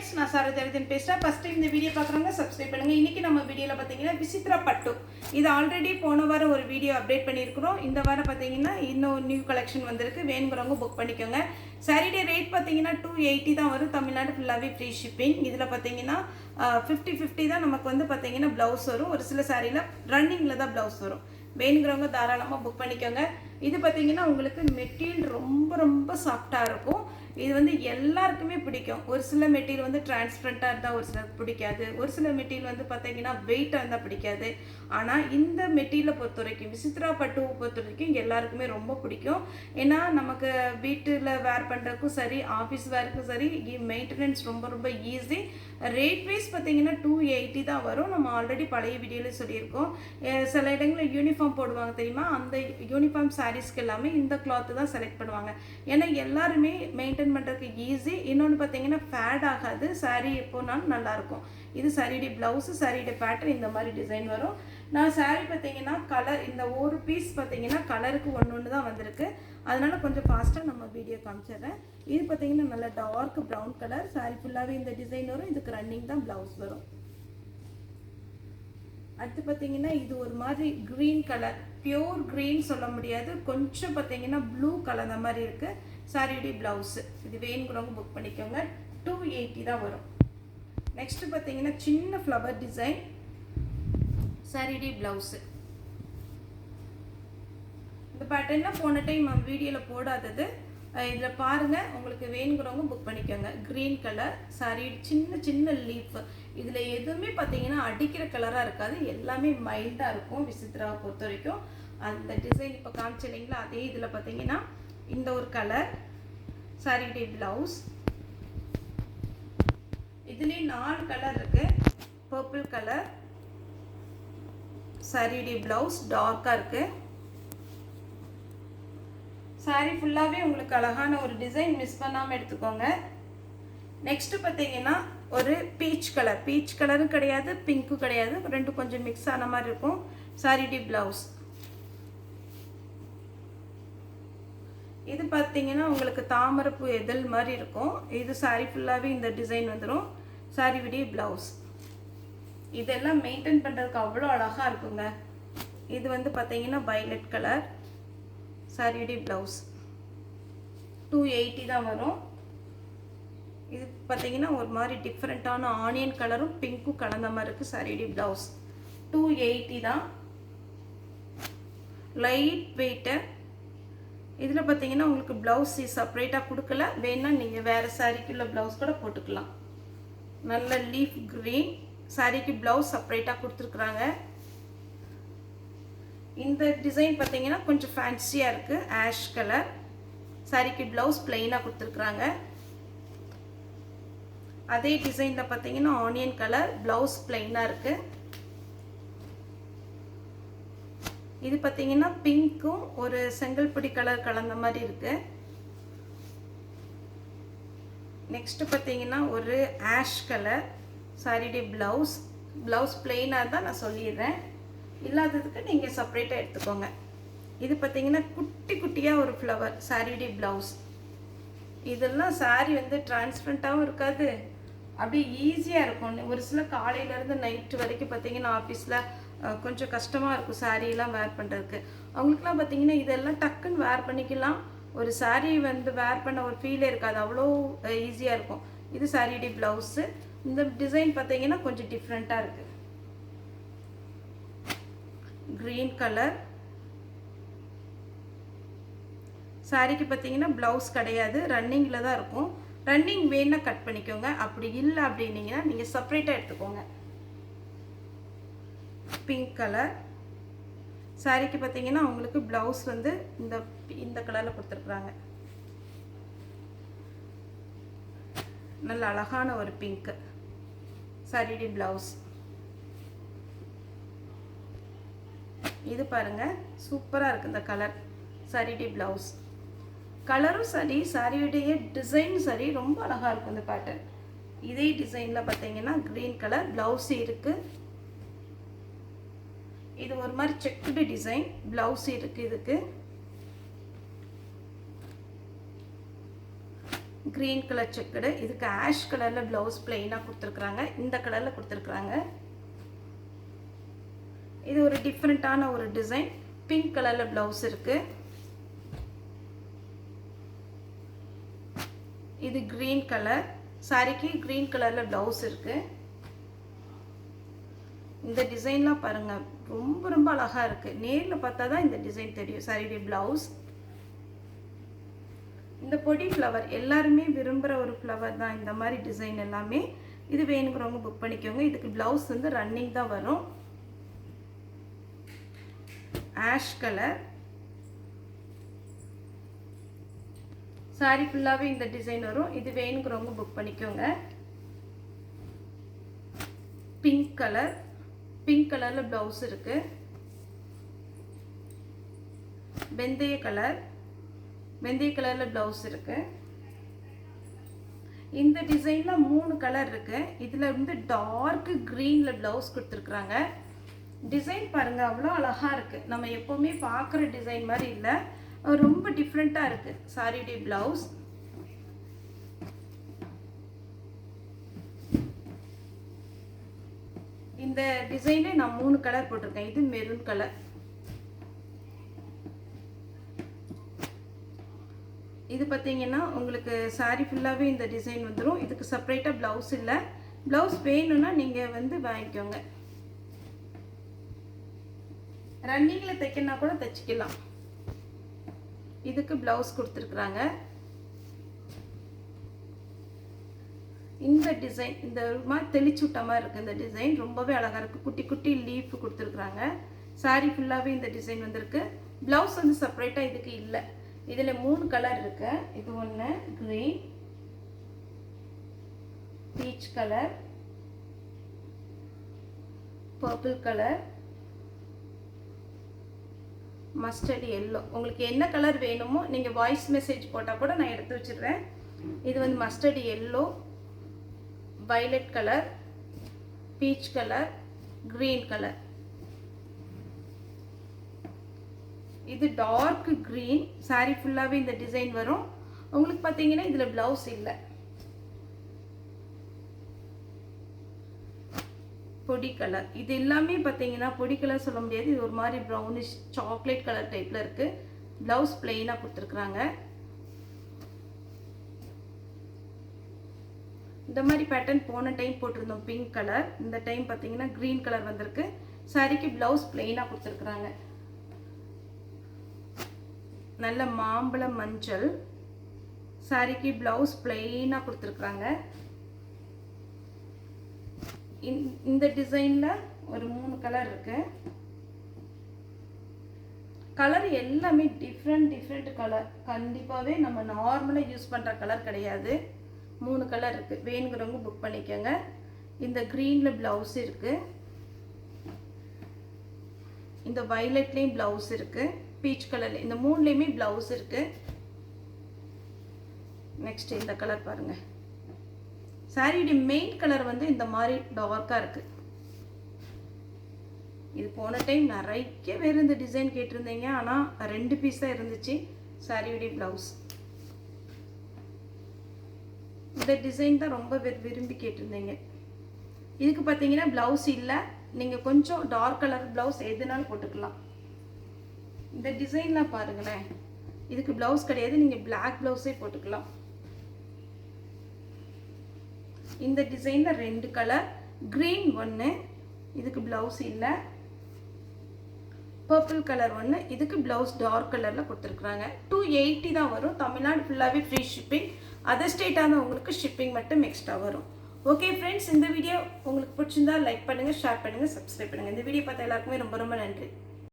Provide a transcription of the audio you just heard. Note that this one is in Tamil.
ஃப்ரெண்ட்ஸ், நான் சாரதேவதன் பேசுகிறேன். ஃபஸ்ட் டைம் இந்த வீடியோ பார்க்குறவங்க சப்ஸ்கிரைப் பண்ணுங்கள். இன்றைக்கி நம்ம வீடியோவில் பார்த்தீங்கன்னா விசித்ரா பட்டு, இது ஆல்ரெடி போன வாரம் ஒரு வீடியோ அப்டேட் பண்ணியிருக்கிறோம். இந்த வாரம் பார்த்தீங்கன்னா இன்னும் நியூ கலெக்ஷன் வந்திருக்கு. வேணுங்கிறவங்க புக் பண்ணிக்கோங்க. சாரிடே ரேட் பார்த்தீங்கன்னா 280 தான் வரும். தமிழ்நாடு ஃபுல்லாகவே ஃப்ரீ ஷிப்பிங். இதில் பார்த்தீங்கன்னா 50-50 தான் நமக்கு வந்து பார்த்தீங்கன்னா ப்ளவுஸ் வரும். ஒரு சில சாரியில் ரன்னிங்கில் தான் ப்ளவுஸ் வரும். வேணுங்கிறவங்க தாராளமாக புக் பண்ணிக்கோங்க. இது பார்த்தீங்கன்னா உங்களுக்கு மெட்டீரியல் ரொம்ப ரொம்ப சாஃப்டாக இருக்கும். இது வந்து எல்லாருக்குமே பிடிக்கும். ஒரு சில மெட்டீரியல் வந்து டிரான்ஸ்பரண்ட்டாக இருந்தால் ஒரு சிலருக்கு பிடிக்காது. ஒரு சில மெட்டீரியல் வந்து பார்த்தீங்கன்னா வெயிட்டாக இருந்தால் பிடிக்காது. ஆனால் இந்த மெட்டீரியலை பொறுத்த வரைக்கும், விசித்ரா பட்டுவை பொறுத்த வரைக்கும் எல்லாருக்குமே ரொம்ப பிடிக்கும். ஏன்னா நமக்கு வீட்டில் வேர் பண்ணுறதுக்கும் சரி, ஆஃபீஸ் வேருக்கும் சரி, மெயின்டெனன்ஸ் ரொம்ப ரொம்ப ஈஸி. ரேட் வைஸ் பார்த்தீங்கன்னா 280 தான் வரும். நம்ம ஆல்ரெடி பழைய வீடியோவில் சொல்லியிருக்கோம். சில இடங்களில் யூனிஃபார்ம் போடுவாங்க தெரியுமா, அந்த யூனிஃபார்ம் சாரீஸ்க்கு எல்லாமே இந்த கிளாத்து தான் செலக்ட் பண்ணுவாங்க. ஏன்னா எல்லாருமே மெயின்டைன் பண்ணுறதுக்கு ஈஸி. இன்னொன்று பார்த்தீங்கன்னா ஃபேட் ஆகாது. சாரீ எப்போனாலும் நல்லாயிருக்கும். இது சாரியுடைய ப்ளவுஸு, சாரியுடைய பேட்டர்ன் இந்த மாதிரி டிசைன் வரும். நான் சாரீ பார்த்தீங்கன்னா கலர், இந்த ஒரு பீஸ் பார்த்தீங்கன்னா கலருக்கு ஒன்று தான் வந்திருக்கு. அதனால் கொஞ்சம் ஃபாஸ்ட்டாக நம்ம வீடியோ காமிச்சிடுறேன். இது பார்த்தீங்கன்னா நல்ல டார்க் ப்ரௌன் கலர். சாரீ ஃபுல்லாகவே இந்த டிசைன் வரும். இதுக்கு ரன்னிங் தான் ப்ளவுஸ் வரும். அடுத்து பார்த்தீங்கன்னா இது ஒரு மாதிரி க்ரீன் கலர், பியோர் க்ரீன் சொல்ல முடியாது, கொஞ்சம் பார்த்தீங்கன்னா ப்ளூ கலர் அந்த மாதிரி இருக்குது. சாரியுடைய ப்ளவுஸு இது வேணுங்கிறவங்க புக் பண்ணிக்கோங்க. 280 தான் வரும். நெக்ஸ்ட்டு பார்த்தீங்கன்னா சின்ன ஃப்ளவர் டிசைன், சாரியுடைய ப்ளவுஸு. இந்த பேட்டர்ன்லாம் போன டைம் நம்ம வீடியோவில் போடாதது. இதில் பாருங்கள், உங்களுக்கு வேணுங்கிறவங்க புக் பண்ணிக்கோங்க. க்ரீன் கலர் சாரி, சின்ன சின்ன லீஃப். இதில் எதுவுமே பார்த்தீங்கன்னா அடிக்கிற கலராக இருக்காது. எல்லாமே மைல்டாக இருக்கும். விசித்ராவை பொறுத்த வரைக்கும் அந்த டிசைன் இப்போ காமிச்சு இல்லைங்களா, அதே இதில் பார்த்தீங்கன்னா இந்த ஒரு கலர். சாரியுடைய ப்ளவுஸ் இதுலேயே 4 கலர் இருக்குது. Purple colour. சாரியுடைய ப்ளவுஸ் டார்க்காக இருக்குது. சாரீ ஃபுல்லாகவே உங்களுக்கு அழகான ஒரு டிசைன், மிஸ் பண்ணாமல் எடுத்துக்கோங்க. நெக்ஸ்ட்டு பார்த்தீங்கன்னா ஒரு பீச் கலர். பீச் கலரும் கிடையாது, பிங்க்கும் கிடையாது, ரெண்டும் கொஞ்சம் மிக்ஸ் ஆன மாதிரி இருக்கும். சாரியுடைய ப்ளவுஸ் இது பார்த்தீங்கன்னா உங்களுக்கு தாமரைப்பூ எதழ் மாதிரி இருக்கும். இது சாரீ ஃபுல்லாகவே இந்த டிசைன் வந்துடும். சாரியுடைய ப்ளவுஸ் இதெல்லாம் மெயின்டைன் பண்ணுறதுக்கு அவ்வளோ அழகாக இருக்குங்க. இது வந்து பார்த்தீங்கன்னா வயலட் கலர். சாரியுடைய ப்ளவுஸ் 280 தான் வரும். இது பார்த்தீங்கன்னா ஒரு மாதிரி டிஃப்ரெண்ட்டான ஆனியன் கலரும் பிங்க்கும் கலந்த மாதிரி இருக்குது. சாரியுடைய ப்ளவுஸ் 280 தான். Light weight. இதில் பார்த்தீங்கன்னா உங்களுக்கு ப்ளவுஸ் செப்பரேட்டாக கொடுக்கல. வேணா நீங்கள் வேறு சாரிக்குள்ள ப்ளவுஸ் கூட போட்டுக்கலாம். நல்ல லீஃப் க்ரீன். சாரிக்கு ப்ளவுஸ் செப்பரேட்டாக கொடுத்துருக்குறாங்க. இந்த டிசைன் பார்த்தீங்கன்னா கொஞ்சம் ஃபேன்சியாக இருக்குது. Ash colour. சாரிக்கு ப்ளவுஸ் பிளெயினாக கொடுத்துருக்குறாங்க. அதே டிசைனில் பார்த்தீங்கன்னா ஆனியன் கலர், ப்ளவுஸ் பிளெயினாக இருக்குது. இது பார்த்தீங்கன்னா பிங்க்கும் ஒரு செங்கல்பொடி கலர் கலந்த மாதிரி இருக்குது. நெக்ஸ்ட்டு பார்த்தீங்கன்னா ஒரு ஆஷ் கலர். சாரியுடைய ப்ளவுஸ் பிளெயினாக தான் நான் சொல்லிடுறேன். இல்லாததுக்கு நீங்கள் செப்பரேட்டாக எடுத்துக்கோங்க. இது பார்த்தீங்கன்னா குட்டி குட்டியாக ஒரு ஃப்ளவர். சாரியுடைய ப்ளவுஸ் இதெல்லாம் சாரி வந்து டிரான்ஸ்பரண்ட்டாகவும் இருக்காது, அப்படியே ஈஸியாக இருக்கும். ஒரு சில காலையிலேருந்து நைட்டு வரைக்கும் பார்த்தீங்கன்னா ஆஃபீஸில் கொஞ்சம் கஷ்டமாக இருக்கும் சாரீலாம் வேர் பண்ணுறதுக்கு. அவங்களுக்குலாம் பார்த்தீங்கன்னா இதெல்லாம் டக்குன்னு வேர் பண்ணிக்கலாம். ஒரு சாரீ வந்து வேர் பண்ண ஒரு ஃபீலே இருக்காது, அவ்வளோ ஈஸியாக இருக்கும். இது சாரியுடைய ப்ளவுஸு. இந்த டிசைன் பார்த்தீங்கன்னா கொஞ்சம் டிஃப்ரெண்ட்டாக இருக்குது. Green colour. சாரிக்கு பார்த்தீங்கன்னா ப்ளவுஸ் கிடையாது, ரன்னிங்கில் தான் இருக்கும். ரன்னிங் வேணா கட் பண்ணிக்கோங்க. அப்படி இல்லை அப்படின்னீங்கன்னா நீங்கள் செப்பரேட்டாக எடுத்துக்கோங்க. Pink colour. சாரிக்கு பார்த்தீங்கன்னா உங்களுக்கு ப்ளவுஸ் வந்து இந்த கலரில் கொடுத்துருக்குறாங்க. நல்ல அழகான ஒரு பிங்க்கு. சாரியுடைய ப்ளவுஸ் இது பாருங்கள், சூப்பராக இருக்குது இந்த கலர். சாரியுடைய ப்ளவுஸ் கலரும் சரி, சாரியுடைய டிசைன் சரி, ரொம்ப அழகாக இருக்கும் இந்த பேட்டர்ன். இதே டிசைனில் பார்த்தீங்கன்னா க்ரீன் கலர் ப்ளவுஸ் இருக்குது. இது ஒரு மாதிரி செக்குடு டிசைன். ப்ளவுஸ் இருக்குது. இதுக்கு க்ரீன் கலர் செக்குடு. இதுக்கு ஆஷ் கலரில் ப்ளவுஸ் பிளெயினாக கொடுத்துருக்குறாங்க. இந்த கலரில் கொடுத்துருக்குறாங்க. இது ஒரு டிஃப்ரெண்ட்டான ஒரு டிசைன். பிங்க் கலரில் ப்ளவுஸ் இருக்குது. இது க்ரீன் கலர் சாரிக்கு க்ரீன் கலரில் ப்ளவுஸ் இருக்குது. இந்த டிசைன்லாம் பாருங்கள், ரொம்ப ரொம்ப அழகாக இருக்குது. நேரில் பார்த்தா தான் இந்த டிசைன் தெரியும். சாரியுடைய ப்ளவுஸ் இந்த பொடி ஃப்ளவர் எல்லாருமே விரும்புகிற ஒரு ஃப்ளவர் தான். இந்த மாதிரி டிசைன் எல்லாமே இது வேணுங்கிறவங்க புக் பண்ணிக்கோங்க. இதுக்கு ப்ளவுஸ் வந்து ரன்னிங் தான் வரும். ஆஷ் கலர் சாரி ஃபுல்லாகவே இந்த டிசைன் வரும். இது வேணுங்கிறவங்க புக் பண்ணிக்கோங்க. பிங்க் கலர், பிங்க் கலரில் ப்ளவுஸ் இருக்குது. வெந்தய கலர், வெந்தய கலரில் ப்ளவுஸ் இருக்குது. இந்த டிசைனில் 3 கலர் இருக்குது. இதில் வந்து டார்க் க்ரீனில் ப்ளவுஸ் கொடுத்துருக்குறாங்க. டிசைன் பாருங்கள், அவ்வளோ அழகாக இருக்குது. நம்ம எப்போவுமே பார்க்குற டிசைன் மாதிரி இல்லை, ரொம்ப டிஃப்ரெண்ட்டாக இருக்குது சாரியுடைய ப்ளவுஸ். இந்த டிசைனே நான் 3 கலர் போட்டிருக்கேன். இது மெரூன் கலர். இது பார்த்தீங்கன்னா உங்களுக்கு சாரி ஃபுல்லாகவே இந்த டிசைன் வந்துடும். இதுக்கு செப்பரேட்டாக ப்ளவுஸ் இல்லை. ப்ளவுஸ் வேணும்னா நீங்கள் வந்து வாங்கிக்கோங்க. ரன்னிங்கில் தைக்கணுன்னா கூட தைச்சிக்கலாம். இதுக்கு ப்ளவுஸ் கொடுத்துருக்குறாங்க. இந்த டிசைன் இந்த மாதிரி தெளிச்சு விட்ட மாதிரி இருக்குது. இந்த டிசைன் ரொம்பவே அழகாக இருக்குது. குட்டி குட்டி லீஃப் கொடுத்துருக்குறாங்க. சாரி ஃபுல்லாகவே இந்த டிசைன் வந்திருக்கு. ப்ளவுஸ் வந்து செப்பரேட்டாக இதுக்கு இல்லை. இதில் 3 கலர் இருக்கு. இது ஒன்று green, peach colour, purple colour, mustard yellow. உங்களுக்கு என்ன கலர் வேணுமோ நீங்கள் வாய்ஸ் மெசேஜ் போட்டால் கூட நான் எடுத்து வச்சிடுறேன். இது வந்து mustard yellow, violet colour, peach colour, green colour. இது டார்க் க்ரீன். சாரி ஃபுல்லாகவே இந்த டிசைன் வரும். உங்களுக்கு பார்த்தீங்கன்னா இதில் ப்ளவுஸ் இல்லை. பொடி கலர். இது எல்லாமே பார்த்தீங்கன்னா பொடி கலர் சொல்ல முடியாது. இது ஒரு மாதிரி ப்ரௌனிஷ் சாக்லேட் கலர் டைப்பில் இருக்குது. ப்ளவுஸ் பிளெயினாக கொடுத்துருக்குறாங்க. இந்த மாதிரி பேட்டர்ன் போன டைம் போட்டிருந்தோம் பிங்க் கலர். இந்த டைம் பார்த்தீங்கன்னா க்ரீன் கலர் வந்திருக்கு. சாரிக்கு ப்ளவுஸ் பிளெயினாக கொடுத்துருக்குறாங்க. நல்ல மாம்பழம் மஞ்சள். சாரிக்கு ப்ளவுஸ் பிளெயினாக கொடுத்துருக்குறாங்க. இந்த டிசைனில் ஒரு 3 கலர் இருக்கு. கலர் எல்லாமே டிஃப்ரெண்ட் கலர். கண்டிப்பாகவே நம்ம நார்மலாக யூஸ் பண்ணுற கலர் கிடையாது. 3 கலர் இருக்குது. வேணுங்கிறவங்க புக் பண்ணிக்கோங்க. இந்த க்ரீனில் ப்ளவுஸ் இருக்குது. இந்த வயலட்லேயும் ப்ளவுஸ் இருக்குது. பீச் கலரில் இந்த 3லேயுமே ப்ளவுஸ் இருக்குது. நெக்ஸ்ட் இந்த கலர் பாருங்கள். சாரியுடைய மெயின் கலர் வந்து இந்த மாதிரி டார்க்காக இருக்குது. இது போன டைம் நிறைய பேர் இந்த டிசைன் கேட்டிருந்தீங்க. ஆனால் 2 பீஸ் தான் இருந்துச்சு. சாரியுடைய ப்ளவுஸ் இந்த டிசைன் தான் ரொம்ப விரும்பி கேட்டிருந்தீங்க. இதுக்கு பார்த்தீங்கன்னா ப்ளவுஸ் இல்லை. நீங்கள் கொஞ்சம் டார்க் கலர் ப்ளவுஸ் எதுனாலும் போட்டுக்கலாம். இந்த டிசைன்லாம் பாருங்களேன். இதுக்கு ப்ளவுஸ் கிடையாது. நீங்கள் பிளாக் ப்ளவுஸே போட்டுக்கலாம். இந்த டிசைனில் 2 கலர். க்ரீன் ஒன்று, இதுக்கு ப்ளவுஸ் இல்லை. பர்பிள் கலர் ஒன்று, இதுக்கு ப்ளவுஸ் டார்க் கலரில் கொடுத்துருக்குறாங்க. 280 தான் வரும். தமிழ்நாடு ஃபுல்லாகவே ஃப்ரீ ஷிப்பிங். அதர் ஸ்டேட்டான உங்களுக்கு ஷிப்பிங் மட்டும் எக்ஸ்ட்ரா வரும். ஓகே ஃப்ரெண்ட்ஸ், இந்த வீடியோ உங்களுக்கு பிடிச்சிருந்தா லைக் பண்ணுங்கள், ஷேர் பண்ணுங்கள், சப்ஸ்கிரைப் பண்ணுங்கள். இந்த வீடியோ பார்த்த எல்லாருக்குமே ரொம்ப ரொம்ப நன்றி.